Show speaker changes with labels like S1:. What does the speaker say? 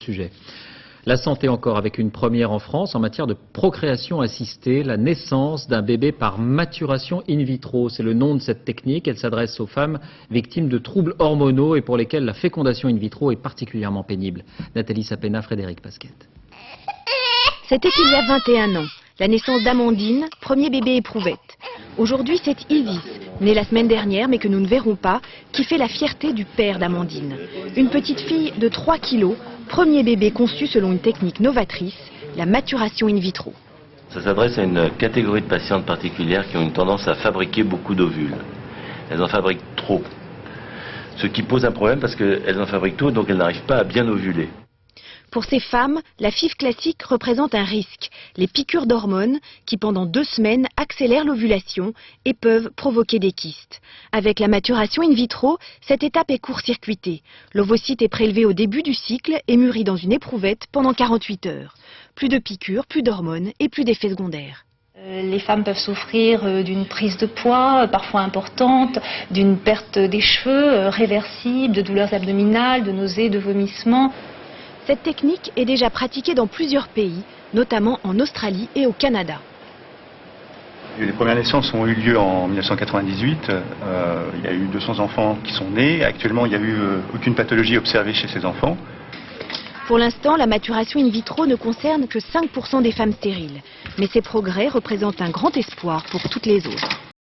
S1: sujet. La santé encore, avec une première en France en matière de procréation assistée, la naissance d'un bébé par maturation in vitro. C'est le nom de cette technique. Elle s'adresse aux femmes victimes de troubles hormonaux et pour lesquelles la fécondation in vitro est particulièrement pénible. Nathalie Sapena, Frédéric Pasquette.
S2: C'était il y a 21 ans, la naissance d'Amandine, premier bébé éprouvette. Aujourd'hui, c'est Isis, née la semaine dernière mais que nous ne verrons pas, qui fait la fierté du père d'Amandine. Une petite fille de 3 kilos, premier bébé conçu selon une technique novatrice, la maturation in vitro.
S3: Ça s'adresse à une catégorie de patientes particulières qui ont une tendance à fabriquer beaucoup d'ovules. Elles en fabriquent trop. Ce qui pose un problème parce qu'elles en fabriquent trop, donc elles n'arrivent pas à bien ovuler.
S2: Pour ces femmes, la FIV classique représente un risque. Les piqûres d'hormones qui pendant 2 semaines accélèrent l'ovulation et peuvent provoquer des kystes. Avec la maturation in vitro, cette étape est court-circuitée. L'ovocyte est prélevé au début du cycle et mûri dans une éprouvette pendant 48 heures. Plus de piqûres, plus d'hormones et plus d'effets secondaires.
S4: Les femmes peuvent souffrir d'une prise de poids parfois importante, d'une perte des cheveux réversible, de douleurs abdominales, de nausées, de vomissements.
S2: Cette technique est déjà pratiquée dans plusieurs pays, notamment en Australie et au Canada.
S5: Les premières naissances ont eu lieu en 1998. Il y a eu 200 enfants qui sont nés. Actuellement, il n'y a eu aucune pathologie observée chez ces enfants.
S2: Pour l'instant, la maturation in vitro ne concerne que 5% des femmes stériles. Mais ces progrès représentent un grand espoir pour toutes les autres.